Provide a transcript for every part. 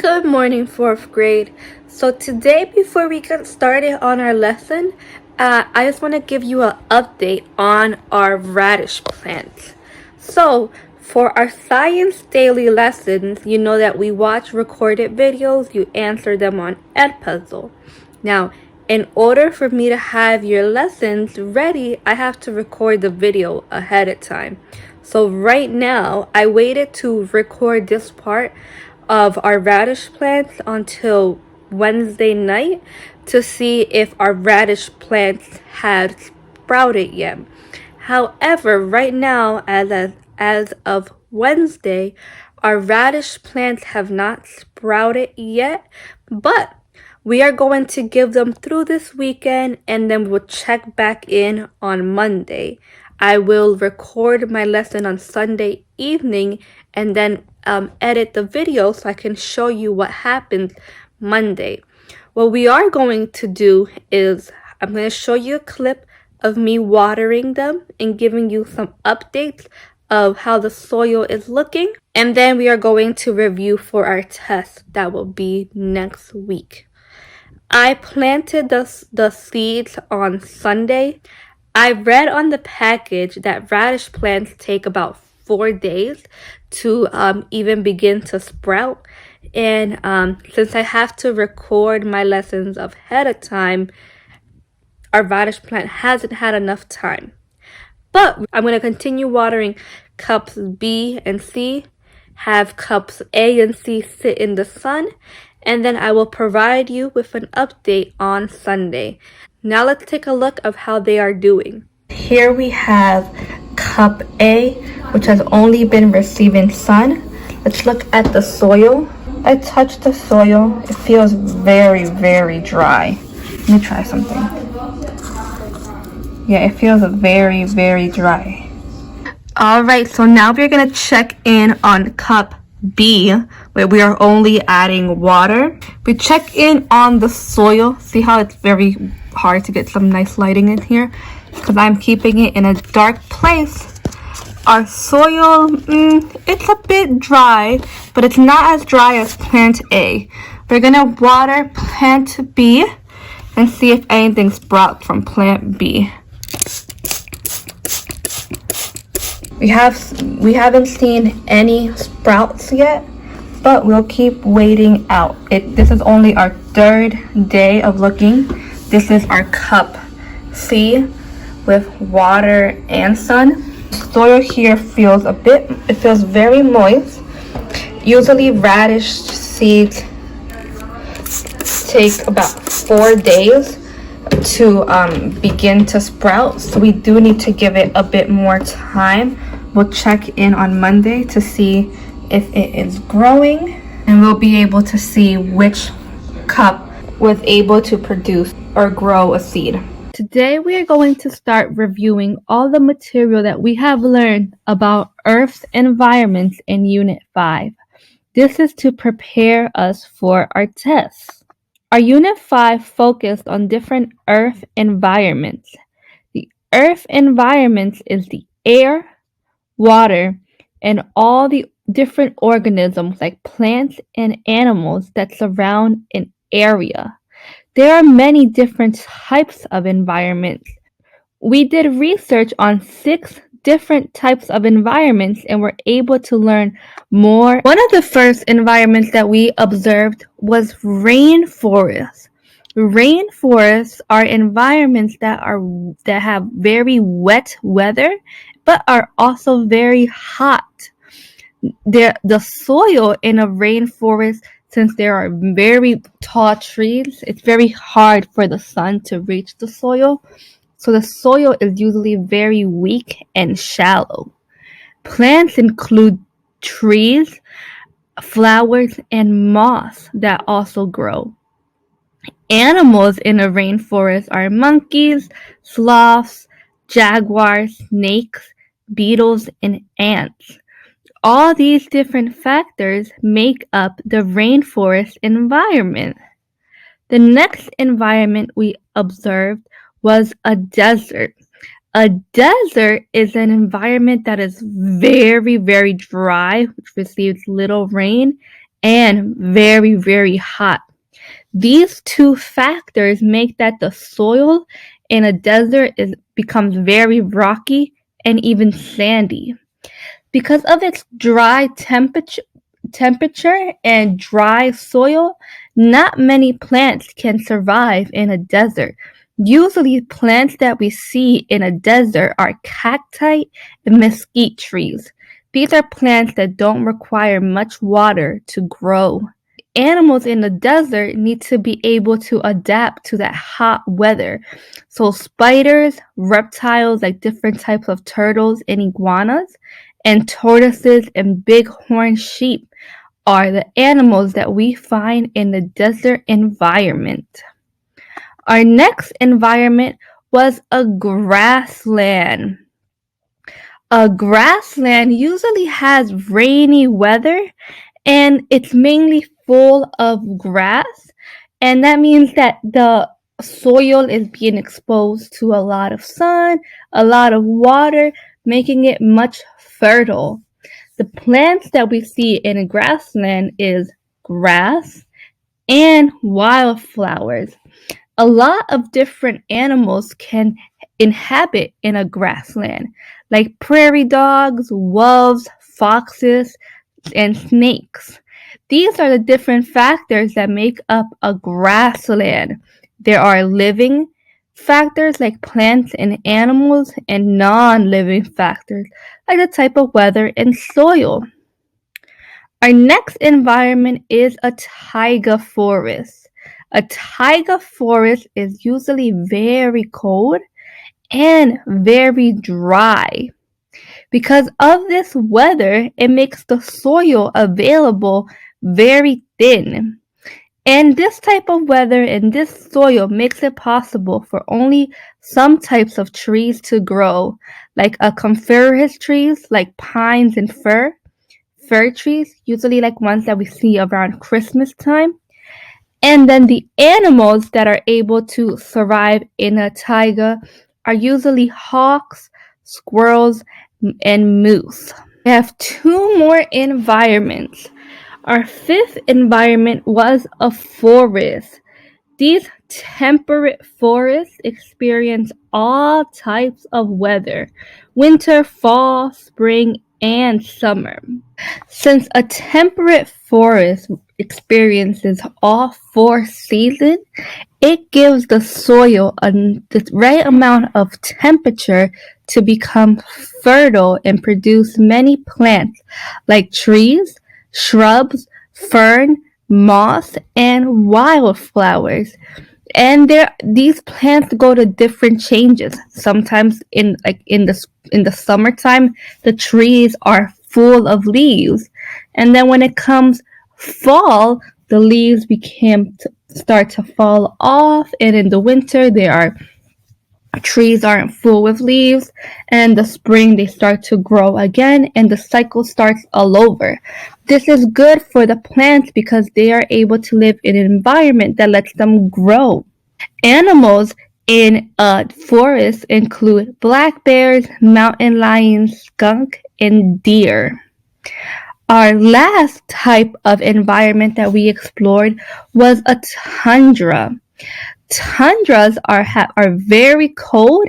Good morning, 4th grade. So today, before we get started on our lesson, I just want to give you an update on our radish plants. So for our science daily lessons, you know that we watch recorded videos, you answer them on Edpuzzle. Now, in order for me to have your lessons ready, I have to record the video ahead of time. So right now, I waited to record this part of our radish plants until Wednesday night to see if our radish plants had sprouted yet. However, right now, as of Wednesday, our radish plants have not sprouted yet, but we are going to give them through this weekend and then we'll check back in on Monday. I will record my lesson on Sunday evening and then edit the video so I can show you what happens Monday. What we are going to do is I'm going to show you a clip of me watering them and giving you some updates of how the soil is looking. And then we are going to review for our test that will be next week. I planted the seeds on Sunday. I read on the package that radish plants take about 4 days to even begin to sprout. And since I have to record my lessons ahead of time, our radish plant hasn't had enough time. But I'm going to continue watering cups B and C, have cups A and C sit in the sun, and then I will provide you with an update on Sunday. Now let's take a look of how they are doing. Here we have cup A, which has only been receiving sun. Let's look at the soil. I touched the soil. It feels very, very dry. Let me try something. Yeah, it feels very, very dry. Alright, so now we're going to check in on cup B, where we are only adding water. We check in on the soil. See how it's very hard to get some nice lighting in here? Because I'm keeping it in a dark place. Our soil, it's a bit dry, but it's not as dry as plant A. We're going to water plant B and see if anything sprouts from plant B. We haven't seen any sprouts yet, but we'll keep waiting out. This is only our 3rd day of looking. This is our cup C with water and sun. Soil here feels very moist. Usually radish seeds take about 4 days to begin to sprout, so we do need to give it a bit more time. We'll check in on Monday to see if it is growing, and we'll be able to see which cup was able to produce or grow a seed. Today we are going to start reviewing all the material that we have learned about Earth's environments in Unit 5. This is to prepare us for our tests. Our Unit 5 focused on different Earth environments. The Earth environments is the air, water, and all the different organisms like plants and animals that surround an area. There are many different types of environments. We did research on 6 different types of environments and were able to learn more. One of the first environments that we observed was rainforests. Rainforests are environments that have very wet weather, but are also very hot. The soil in a rainforest, since there are very tall trees, it's very hard for the sun to reach the soil. So the soil is usually very weak and shallow. Plants include trees, flowers, and moss that also grow. Animals in a rainforest are monkeys, sloths, jaguars, snakes, beetles, and ants. All these different factors make up the rainforest environment. The next environment we observed was a desert. A desert is an environment that is very, very dry, which receives little rain, and very, very hot. These two factors make that the soil in a desert becomes very rocky and even sandy. Because of its dry temperature and dry soil, not many plants can survive in a desert. Usually plants that we see in a desert are cacti and mesquite trees. These are plants that don't require much water to grow. Animals in the desert need to be able to adapt to that hot weather. So spiders, reptiles like different types of turtles and iguanas, and tortoises and bighorn sheep are the animals that we find in the desert environment. Our next environment was a grassland. A grassland usually has rainy weather and it's mainly full of grass, and that means that the soil is being exposed to a lot of sun, a lot of water, making it much fertile. The plants that we see in a grassland is grass and wildflowers. A lot of different animals can inhabit in a grassland, like prairie dogs, wolves, foxes, and snakes. These are the different factors that make up a grassland. There are living factors like plants and animals, and non-living factors like the type of weather and soil. Our next environment is a taiga forest. A taiga forest is usually very cold and very dry. Because of this weather, it makes the soil available very thin. And this type of weather and this soil makes it possible for only some types of trees to grow, like a coniferous trees like pines and fir trees, usually like ones that we see around Christmas time. And then the animals that are able to survive in a taiga are usually hawks, squirrels, and moose. We have two more environments. Our fifth environment was a forest. These temperate forests experience all types of weather: winter, fall, spring, and summer. Since a temperate forest experiences all four seasons, it gives the soil the right amount of temperature to become fertile and produce many plants like trees, shrubs, fern, moss, and wildflowers. And these plants go to different changes. Sometimes in the summertime, the trees are full of leaves, and then when it comes fall, the leaves start to fall off, and in the winter trees aren't full with leaves, and in the spring they start to grow again, and the cycle starts all over. This is good for the plants because they are able to live in an environment that lets them grow. Animals in a forest include black bears, mountain lions, skunk, and deer. Our last type of environment that we explored was a tundra. Tundras are very cold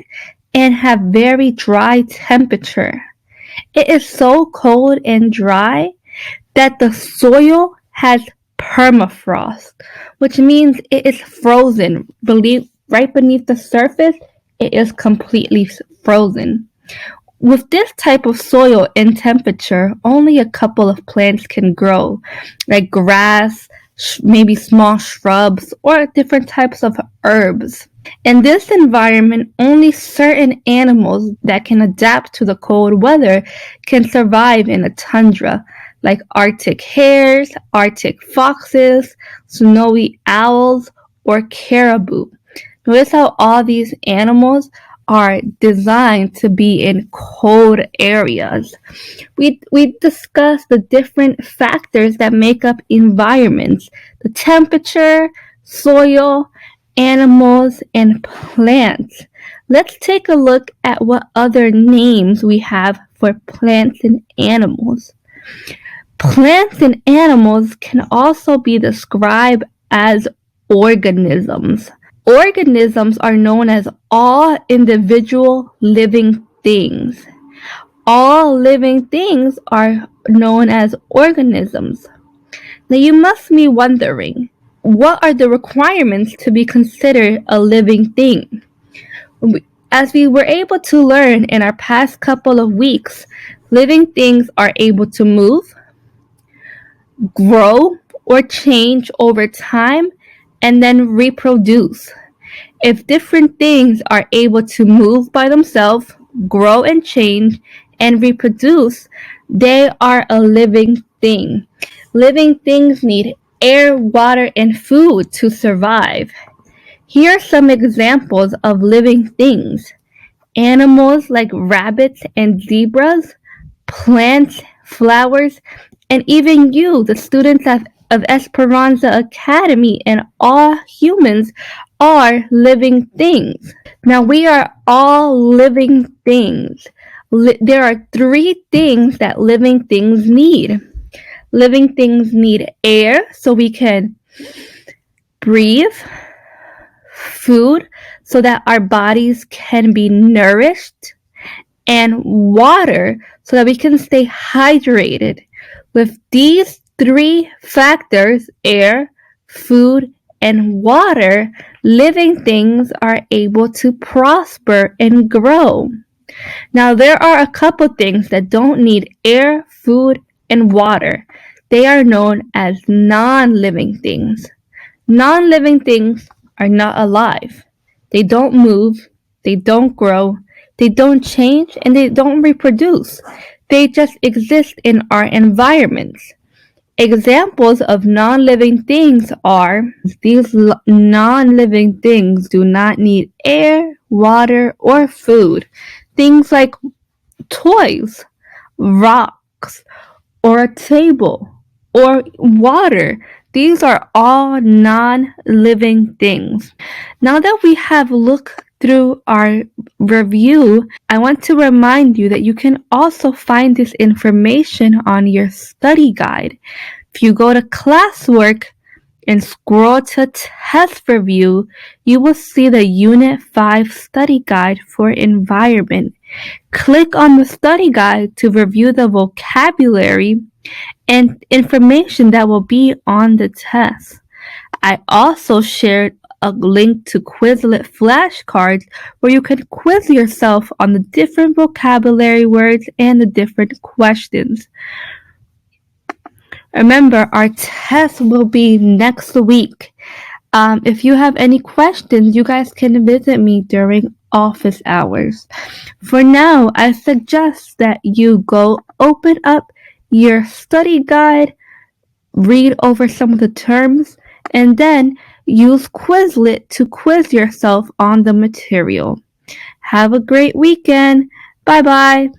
and have very dry temperature. It is so cold and dry that the soil has permafrost, which means it is frozen. Right beneath the surface, it is completely frozen. With this type of soil and temperature, only a couple of plants can grow, like grass, maybe small shrubs, or different types of herbs. In this environment, only certain animals that can adapt to the cold weather can survive in a tundra, like Arctic hares, Arctic foxes, snowy owls, or caribou. Notice how all these animals are designed to be in cold areas. We discussed the different factors that make up environments: the temperature, soil, animals, and plants. Let's take a look at what other names we have for plants and animals. Plants and animals can also be described as organisms. Organisms are known as all individual living things. All living things are known as organisms. Now you must be wondering, what are the requirements to be considered a living thing? As we were able to learn in our past couple of weeks, living things are able to move, grow, or change over time, and then reproduce. If different things are able to move by themselves, grow and change, and reproduce, they are a living thing. Living things need air, water, and food to survive. Here are some examples of living things. Animals like rabbits and zebras, plants, flowers, and even you, the students of Esperanza Academy, and all humans are living things. Now, we are all living things. There are three things that living things need. Living things need air so we can breathe, food so that our bodies can be nourished, and water so that we can stay hydrated. With these three factors, air, food, and water, living things are able to prosper and grow. Now, there are a couple things that don't need air, food, and water. They are known as non-living things. Non-living things are not alive. They don't move, they don't grow, they don't change, and they don't reproduce. They just exist in our environments. Examples of non-living things are these non-living things do not need air, water, or food. Things like toys, rocks, or a table, or water. These are all non-living things. Now that we have looked through our review, I want to remind you that you can also find this information on your study guide. If you go to classwork and scroll to test review, you will see the Unit 5 study guide for environment. Click on the study guide to review the vocabulary and information that will be on the test. I also shared a link to Quizlet flashcards where you can quiz yourself on the different vocabulary words and the different questions. Remember, our test will be next week. If you have any questions, you guys can visit me during office hours. For now, I suggest that you go open up your study guide, read over some of the terms, and then use Quizlet to quiz yourself on the material. Have a great weekend. Bye bye.